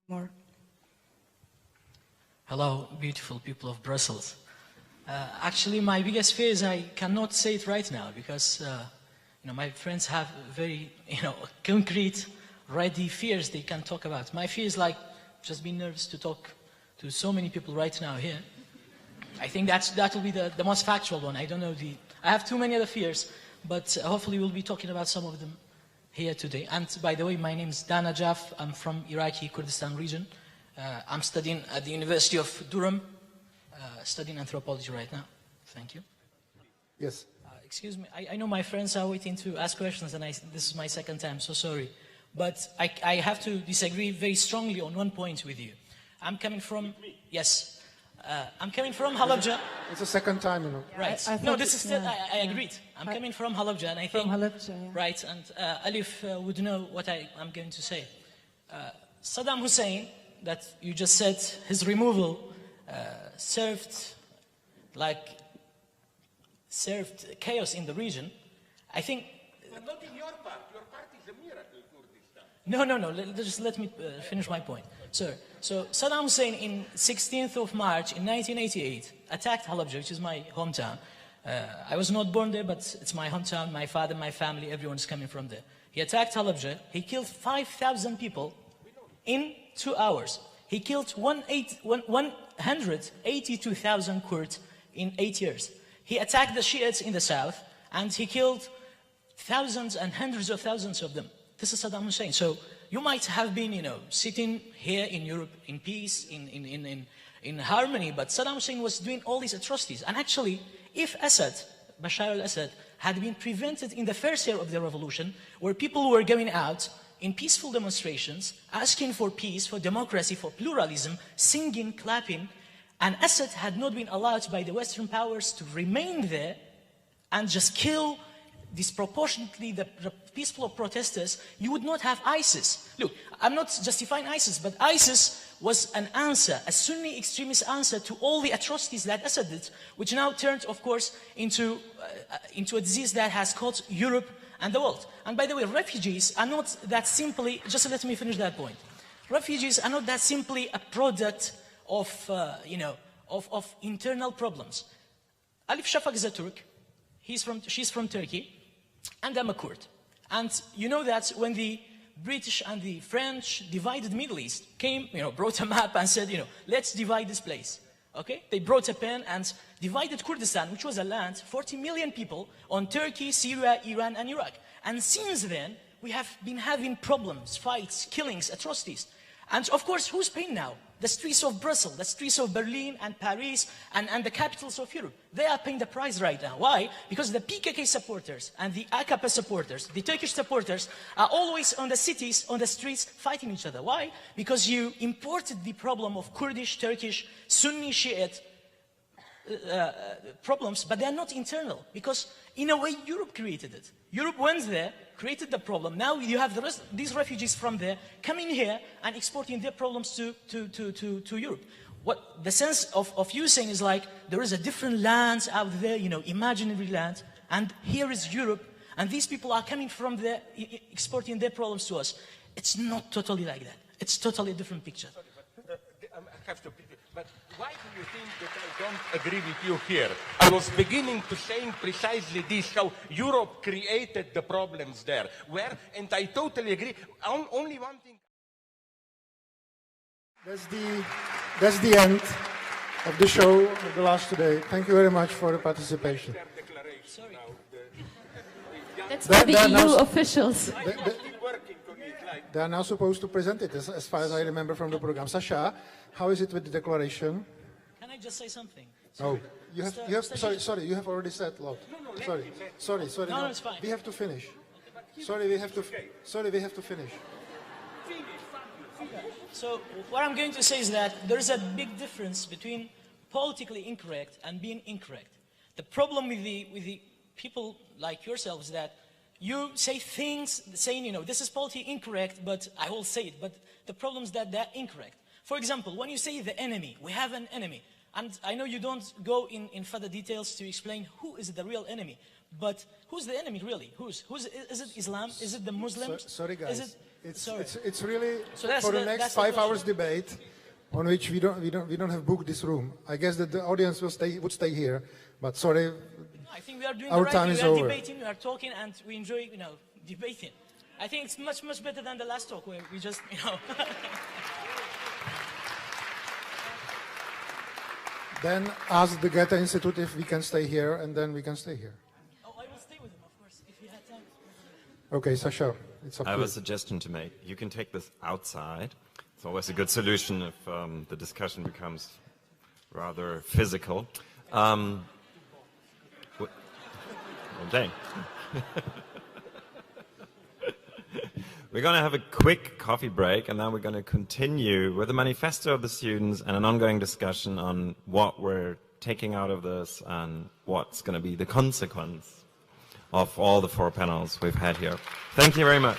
more. Hello, beautiful people of Brussels. Actually, my biggest fear is I cannot say it right now because my friends have very concrete, ready fears they can talk about. My fear is like just being nervous to talk to so many people right now here. I think that will be the most factual one. I don't know I have too many other fears, but hopefully we'll be talking about some of them here today. And by the way, my name is Dan Najaf. I'm from Iraqi Kurdistan region. I'm studying at the University of Durham, studying anthropology right now. Thank you. Yes. Excuse me, I know my friends are waiting to ask questions, and this is my second time, so sorry. But I have to disagree very strongly on one point with you. I'm coming from, yes, I'm coming from Halabja. It's the second time, you know. Right. No, this is still, I agreed. I'm coming from Halabja, and I think, From Halabja, yeah. right, and Alif would know what I'm going to say. Saddam Hussein, that you just said, his removal served chaos in the region. I think... But not in your part. Your part is a miracle, Kurdistan. No. Just let me finish my point. Sir, so Saddam Hussein in 16th of March in 1988 attacked Halabja, which is my hometown. I was not born there, but it's my hometown. My father, my family, everyone's coming from there. He attacked Halabja. He killed 5,000 people in 2 hours. He killed 182,000 Kurds in 8 years. He attacked the Shiites in the south, and he killed thousands and hundreds of thousands of them. This is Saddam Hussein. So you might have been, sitting here in Europe in peace, in harmony, but Saddam Hussein was doing all these atrocities. And actually, if Bashar al-Assad, had been prevented in the first year of the revolution, where people were going out in peaceful demonstrations, asking for peace, for democracy, for pluralism, singing, clapping, and Assad had not been allowed by the Western powers to remain there and just kill disproportionately the peaceful protesters, you would not have ISIS. Look, I'm not justifying ISIS, but ISIS was an answer, a Sunni extremist answer to all the atrocities that Assad did, which now turned, of course, into a disease that has caught Europe and the world. And by the way, refugees are not that simply, just let me finish that point. Refugees are not that simply a product of internal problems. Alif Shafak is a Turk. She's from Turkey, and I'm a Kurd. And you know that when the British and the French divided the Middle East, brought a map and said, let's divide this place. Okay? They brought a pen and divided Kurdistan, which was a land, 40 million people, on Turkey, Syria, Iran, and Iraq. And since then, we have been having problems, fights, killings, atrocities. And of course, who's paying now? The streets of Brussels, the streets of Berlin and Paris and the capitals of Europe. They are paying the price right now. Why? Because the PKK supporters and the AKP supporters, the Turkish supporters, are always on the cities, on the streets, fighting each other. Why? Because you imported the problem of Kurdish, Turkish, Sunni, Shiite problems, but they are not internal. Because in a way, Europe created it. Europe went there, created the problem. Now you have these refugees from there coming here and exporting their problems to Europe. What the sense of you saying is like, there is a different land out there, imaginary land, and here is Europe, and these people are coming from there, exporting their problems to us. It's not totally like that. It's totally a different picture. Sorry, but I have to... But why do you think that I don't agree with you here? I was beginning to saying precisely this, how Europe created the problems there. And I totally agree. Only one thing... That's the end of the show of the last today. Thank you very much for the participation. Sorry. That's for the EU officials. They are now supposed to present it, as far as I remember from the program. Sasha, how is it with the declaration? Can I just say something? Oh, you have sorry, you have already said a lot. Sorry. No, it's fine. We have to finish. Sorry, we have to finish. So what I'm going to say is that there is a big difference between politically incorrect and being incorrect. The problem with the people like yourselves is that you say things saying, this is politically incorrect, but I will say it. But the problem is that they're incorrect. For example, when you say the enemy, we have an enemy. And I know you don't go in further details to explain who is the real enemy. But who's the enemy really? Is it Islam? Is it the Muslims? Sorry guys. It's really So that's for the the- next that's the 5 hours question. debate, on which we don't have booked this room. I guess that the audience would stay here, but sorry. I think we are doing Our the right time thing. is We are over. debating, we are talking, and we enjoy, debating. I think it's much, much better than the last talk where we just, Then ask the Goethe Institute if we can stay here, and then we can stay here. Oh, I will stay with him, of course, if you had time. Okay, Sasha, it's up I to have you. a suggestion to make. You can take this outside. It's always a good solution if the discussion becomes rather physical. Okay. We're going to have a quick coffee break, and then we're going to continue with the manifesto of the students and an ongoing discussion on what we're taking out of this and what's going to be the consequence of all the 4 panels we've had here. Thank you very much.